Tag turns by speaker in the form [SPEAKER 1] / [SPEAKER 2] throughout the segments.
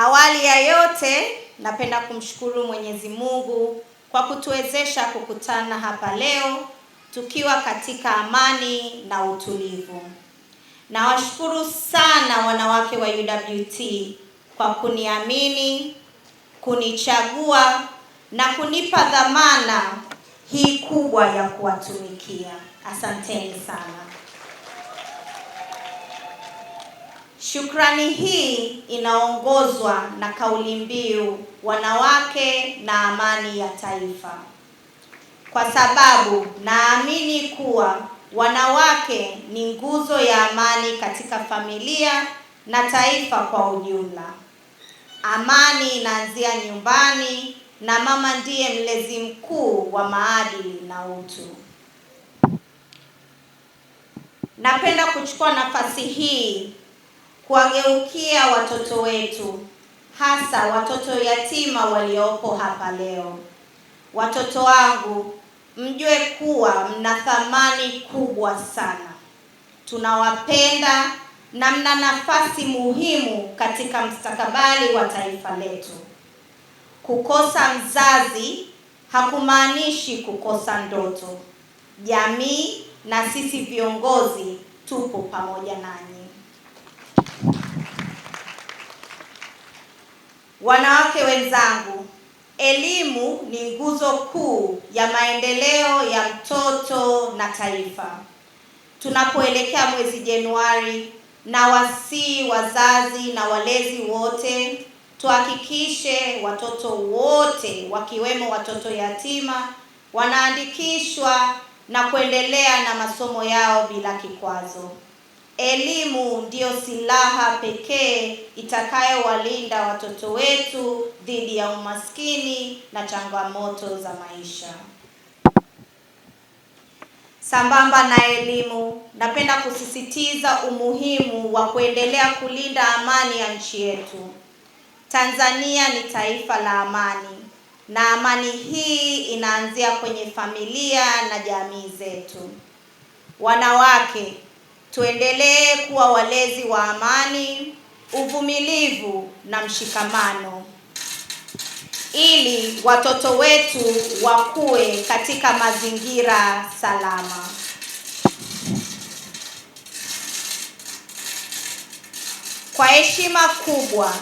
[SPEAKER 1] Awali ya yote, napenda kumshukuru Mwenyezi Mungu kwa kutuwezesha kukutana hapa leo tukiwa katika amani na utulivu. Nawashukuru sana wanawake wa UWT kwa kuniamini, kunichagua na kunipa dhamana hii kubwa ya kuwatumikia. Asanteni sana. Shukrani hii inaongozwa na kauli mbiu wanawake na amani ya taifa, kwa sababu naamini kuwa wanawake ni nguzo ya amani katika familia na taifa kwa ujumla. Amani inaanzia nyumbani na mama ndiye mlezi mkuu wa maadili na utu. Napenda kuchukua nafasi hii kuwageukia watoto wetu, hasa watoto yatima waliopo hapa leo. Watoto wangu, mjue kuwa mna thamani kubwa sana. Tunawapenda na mna nafasi muhimu katika mustakabali wa taifa letu. Kukosa mzazi hakumaanishi kukosa ndoto. Jamii na sisi viongozi tupo pamoja nanyi. Wanawake wenzangu, elimu ni nguzo kuu ya maendeleo ya mtoto na taifa. Tunapoelekea mwezi Januari, na wasii wazazi na walezi wote tuhakikishe watoto wote wakiwemo watoto yatima wanaandikishwa na kuendelea na masomo yao bila kikwazo. Elimu ndiyo silaha pekee itakayowalinda watoto wetu dhidi ya umaskini na changamoto za maisha. Sambamba na elimu, napenda kusisitiza umuhimu wa kuendelea kulinda amani ya nchi yetu. Tanzania ni taifa la amani, na amani hii inaanzia kwenye familia na jamii zetu. Wanawake, tuendelee kuwa walezi wa amani, uvumilivu na mshikamano, ili watoto wetu wakue katika mazingira salama. Kwa heshima kubwa,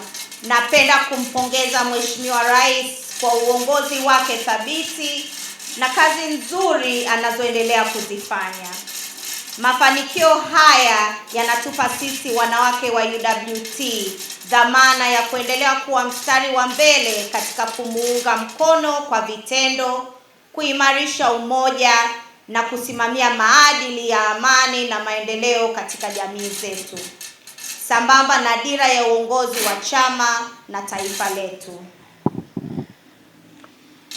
[SPEAKER 1] napenda kumpongeza Mheshimiwa Rais kwa uongozi wake thabiti na kazi nzuri anazoendelea kuzifanya. Mafanikio haya yanatupa sisi wanawake wa UWT dhamana ya kuendelea kuwa mstari wa mbele katika kumuunga mkono kwa vitendo, kuimarisha umoja na kusimamia maadili ya amani na maendeleo katika jamii zetu, sambamba na dira ya uongozi wa chama na taifa letu.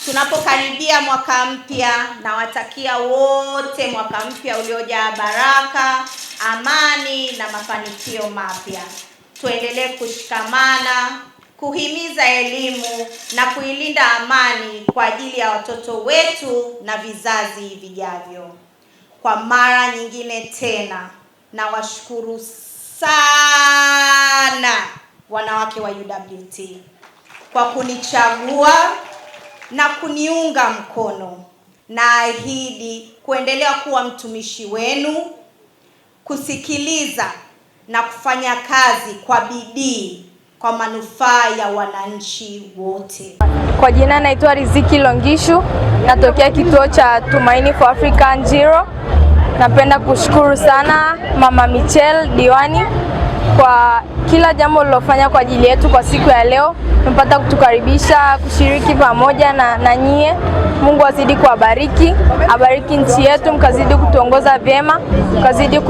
[SPEAKER 1] Tunapokaribia mwaka mpya, nawatakia wote mwaka mpya uliojaa baraka, amani na mafanikio mapya. Tuendelee kushikamana, kuhimiza elimu na kuilinda amani kwa ajili ya watoto wetu na vizazi vijavyo. Kwa mara nyingine tena, nawashukuru sana wanawake wa UWT kwa kunichagua na kuniunga mkono. Naahidi kuendelea kuwa mtumishi wenu, kusikiliza na kufanya kazi kwa bidii kwa manufaa ya wananchi wote.
[SPEAKER 2] Kwa jina naitwa Riziki Longishu, natokea kituo cha Tumaini for Africa Njiro. Napenda kushukuru sana Mama Michelle Diwani kwa kila jambo lilofanya kwa ajili yetu kwa siku ya leo. Tumepata kutukaribisha kushiriki pamoja na nyie. Mungu azidi kuwabariki, abariki nchi yetu, mkazidi kutuongoza vyema, mkazidi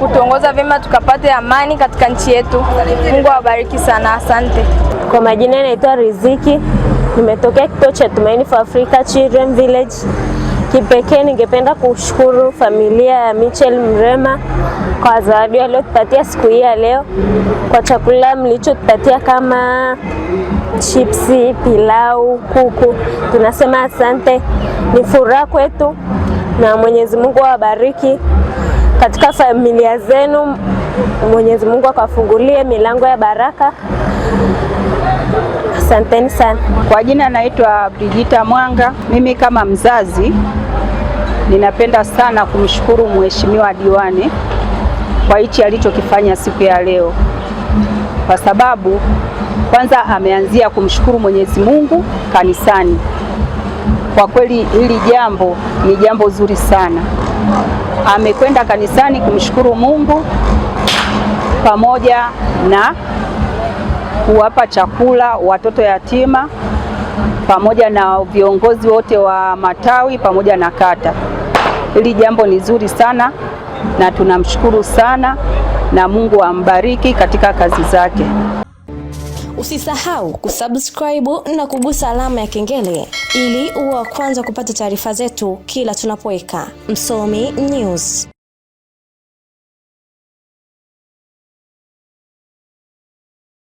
[SPEAKER 2] kutuongoza vyema tukapate amani katika nchi yetu. Mungu awabariki sana, asante.
[SPEAKER 3] Kwa majina naitwa Riziki, nimetokea kituo cha Tumaini for Africa Children Village. Kipekee ningependa kushukuru familia ya Michelle Mrema kwa zawadi waliotupatia siku hii ya leo, kwa chakula mlichotupatia kama chipsi, pilau, kuku. Tunasema asante, ni furaha kwetu na Mwenyezi Mungu awabariki katika familia zenu. Mwenyezi Mungu akafungulie milango ya baraka Asanteni sana.
[SPEAKER 4] Kwa jina naitwa Brigita Mwanga. Mimi kama mzazi ninapenda sana kumshukuru Mheshimiwa Diwani kwa hichi alichokifanya siku ya leo, kwa sababu kwanza ameanzia kumshukuru Mwenyezi Mungu kanisani. Kwa kweli hili jambo ni jambo zuri sana. Amekwenda kanisani kumshukuru Mungu pamoja na kuwapa chakula watoto yatima pamoja na viongozi wote wa matawi pamoja na kata. Hili jambo ni zuri sana na tunamshukuru sana, na Mungu ambariki katika kazi zake.
[SPEAKER 5] Usisahau kusubscribe na kugusa alama ya kengele ili uwe wa kwanza kupata taarifa zetu kila tunapoweka Msomi News.